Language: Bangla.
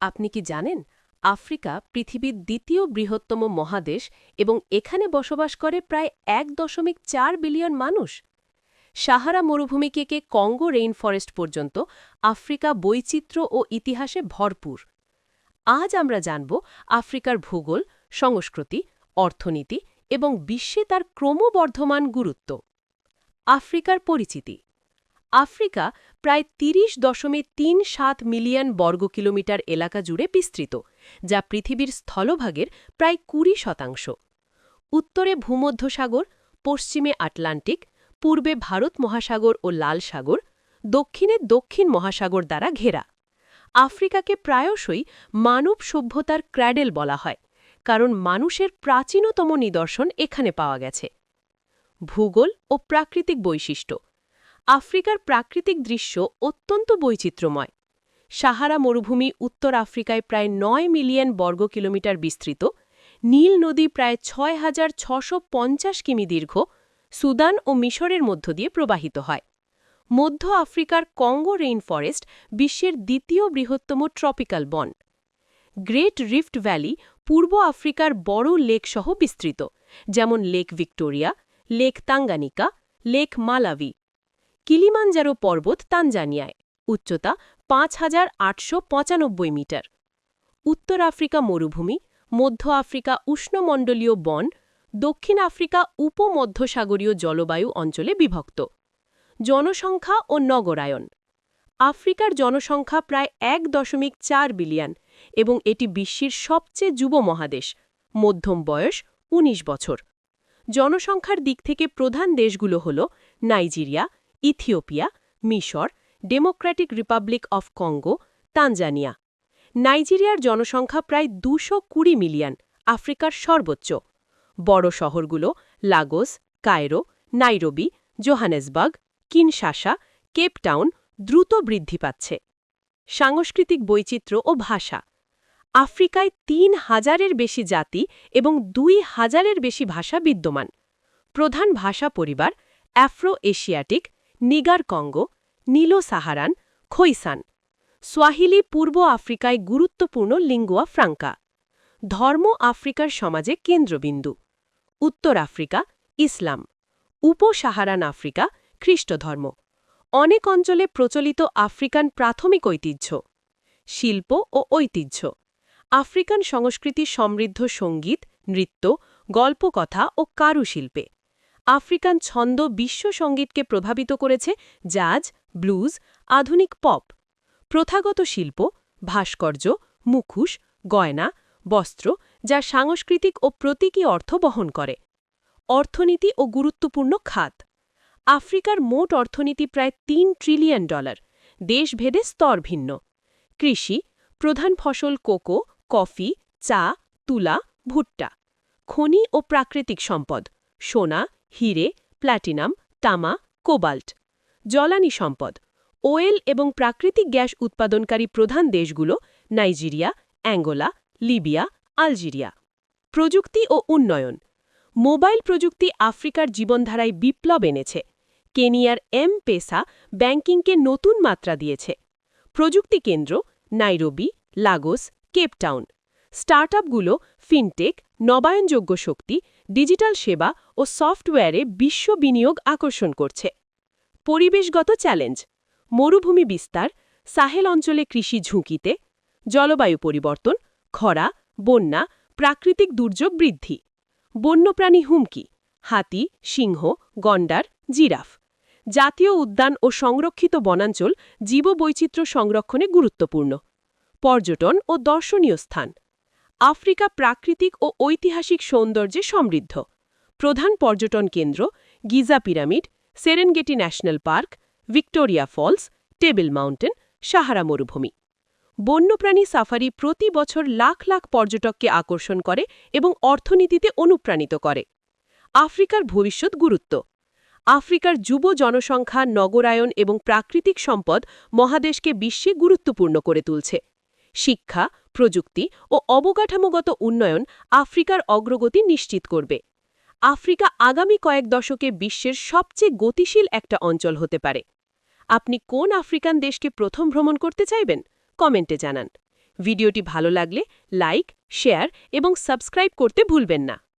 আপনি কি জানেন আফ্রিকা পৃথিবীর দ্বিতীয় বৃহত্তম মহাদেশ এবং এখানে বসবাস করে প্রায় ১.৪ বিলিয়ন মানুষ। সাহারা মরুভূমি থেকে কঙ্গো রেইনফরেস্ট পর্যন্ত আফ্রিকা বৈচিত্র্য ও ইতিহাসে ভরপুর। আজ আমরা জানব আফ্রিকার ভূগোল, সংস্কৃতি, অর্থনীতি এবং বিশ্বে তার ক্রমবর্ধমান গুরুত্ব। আফ্রিকার পরিচিতি। আফ্রিকা প্রায় ৩০.৩৭ মিলিয়ন বর্গ কিলোমিটার এলাকা জুড়ে বিস্তৃত, যা পৃথিবীর স্থলভাগের প্রায় ২০%। উত্তরে ভূমধ্যসাগর, পশ্চিমে আটলান্টিক, পূর্বে ভারত মহাসাগর ও লাল সাগর, দক্ষিণে দক্ষিণ মহাসাগর দ্বারা ঘেরা। আফ্রিকাকে প্রায়শই মানব সভ্যতার ক্র্যাডেল বলা হয়, কারণ মানুষের প্রাচীনতম নিদর্শন এখানে পাওয়া গেছে। ভূগোল ও প্রাকৃতিক বৈশিষ্ট্য। আফ্রিকার প্রাকৃতিক দৃশ্য অত্যন্ত বৈচিত্র্যময়। সাহারা মরুভূমি উত্তর আফ্রিকায় প্রায় ৯ মিলিয়ন বর্গ কিলোমিটার বিস্তৃত, নীল নদী প্রায় ৬,৬৫০ কিমি দীর্ঘ, সুদান ও মিশরের মধ্য দিয়ে প্রবাহিত হয়। মধ্য আফ্রিকার কঙ্গো রেইনফরেস্ট বিশ্বের দ্বিতীয় বৃহত্তম ট্রপিক্যাল বন। গ্রেট রিফট ভ্যালি পূর্ব আফ্রিকার বড় লেকসহ বিস্তৃত, যেমন lake Victoria, lake Tanganyika, lake Malawi. Kilimanjaro পর্বত তানজানিয়ায়, উচ্চতা ৫,৮৯৫ মিটার। উত্তর আফ্রিকা মরুভূমি, মধ্য আফ্রিকা উষ্ণমণ্ডলীয় বন, দক্ষিণ আফ্রিকা উপমধ্যসাগরীয় জলবায়ু অঞ্চলে বিভক্ত। জনসংখ্যা ও নগরায়ন। আফ্রিকার জনসংখ্যা প্রায় ১.৪ বিলিয়ন এবং এটি বিশ্বের সবচেয়ে যুব মহাদেশ, মধ্যম বয়স ১৯ বছর। জনসংখ্যার দিক থেকে প্রধান দেশগুলো হল নাইজেরিয়া, ইথিওপিয়া, মিশর, Democratic Republic of Congo, Tanzania. নাইজেরিয়ার জনসংখ্যা প্রায় ২২০ মিলিয়ন, আফ্রিকার সর্বোচ্চ। বড় শহরগুলো Lagos, Cairo, Nairobi, Johannesburg, Kinshasa, Cape Town দ্রুত বৃদ্ধি পাচ্ছে। সাংস্কৃতিক বৈচিত্র্য ও ভাষা। আফ্রিকায় ৩,০০০-এর বেশি জাতি এবং ২,০০০-এর বেশি ভাষা বিদ্যমান। প্রধান ভাষা পরিবার Afro Asiatic, Niger Congo, Nilo Saharan, Khoisan. Swahili পূর্ব আফ্রিকায় গুরুত্বপূর্ণ লিঙ্গুয়া ফ্রাঙ্কা। ধর্ম আফ্রিকার সমাজে কেন্দ্রবিন্দু। উত্তর আফ্রিকা ইসলাম, উপ-সাহারান আফ্রিকা খ্রিস্টধর্ম। অনেক অঞ্চলে প্রচলিত আফ্রিকান প্রাথমিক ঐতিহ্য। শিল্প ও ঐতিহ্য। আফ্রিকান সংস্কৃতি সমৃদ্ধ সঙ্গীত, নৃত্য, গল্পকথা ও কারুশিল্পে। আফ্রিকান ছন্দ বিশ্ব সঙ্গীতকে প্রভাবিত করেছে, জাজ, ব্লুজ, আধুনিক পপ। প্রথাগত শিল্প, ভাস্কর্য, মুখোশ, গয়না, বস্ত্র, যা সাংস্কৃতিক ও প্রতীকী অর্থ বহন করে। অর্থনীতি ও গুরুত্বপূর্ণ খাত। আফ্রিকার মোট অর্থনীতি প্রায় $৩ ট্রিলিয়ন, দেশভেদে স্তর ভিন্ন। কৃষি, প্রধান ফসল কোকো, কফি, চা, তুলা, ভুট্টা। খনি ও প্রাকৃতিক সম্পদ, সোনা, হিরে, প্ল্যাটিনাম, তামা, কোবাল্ট। জ্বালানি সম্পদ, ওয়েল এবং প্রাকৃতিক গ্যাস উৎপাদনকারী প্রধান দেশগুলো নাইজেরিয়া, অ্যাঙ্গোলা, লিবিয়া, আলজেরিয়া। প্রযুক্তি ও উন্নয়ন। মোবাইল প্রযুক্তি আফ্রিকার জীবনধারায় বিপ্লব এনেছে। কেনিয়ার এম-পেসা ব্যাংকিংকে নতুন মাত্রা দিয়েছে। প্রযুক্তি কেন্দ্র নাইরোবি, লাগোস, কেপটাউন। স্টার্টআপগুলো ফিনটেক, নবায়নযোগ্য শক্তি, ডিজিটাল সেবা ও সফটওয়্যারে বিশ্ব বিনিয়োগ আকর্ষণ করছে। পরিবেশগত চ্যালেঞ্জ। মরুভূমি বিস্তার, সাহেল অঞ্চলে কৃষি ঝুঁকিতে। জলবায়ু পরিবর্তন, খরা, বন্যা, প্রাকৃতিক দুর্যোগ বৃদ্ধি। বন্যপ্রাণী হুমকি, হাতি, সিংহ, গন্ডার, জিরাফ। জাতীয় উদ্যান ও সংরক্ষিত বনাঞ্চল জীববৈচিত্র্য সংরক্ষণে গুরুত্বপূর্ণ। পর্যটন ও দর্শনীয় স্থান। আফ্রিকা প্রাকৃতিক ও ঐতিহাসিক সৌন্দর্যে সমৃদ্ধ। প্রধান পর্যটন কেন্দ্র Giza pyramid, সেরেনগেটি national park, Victoria false, table mountain, Sahara মরুভূমি। বন্যপ্রাণী সাফারি প্রতি বছর লাখ লাখ পর্যটককে আকর্ষণ করে এবং অর্থনীতিতে অনুপ্রাণিত করে। আফ্রিকার ভবিষ্যৎ গুরুত্ব। আফ্রিকার যুব জনসংখ্যা, নগরায়ন এবং প্রাকৃতিক সম্পদ মহাদেশকে বিশ্বে গুরুত্বপূর্ণ করে তুলছে। শিক্ষা, প্রযুক্তি ও অবকাঠামোগত উন্নয়ন আফ্রিকার অগ্রগতি নিশ্চিত করবে। আফ্রিকা আগামী কয়েক দশকে বিশ্বের সবচেয়ে গতিশীল একটা অঞ্চল হতে পারে। আপনি কোন আফ্রিকান দেশকে প্রথম ভ্রমণ করতে চাইবেন? কমেন্টে জানান। ভিডিওটি ভালো লাগলে লাইক, শেয়ার এবং সাবস্ক্রাইব করতে ভুলবেন না।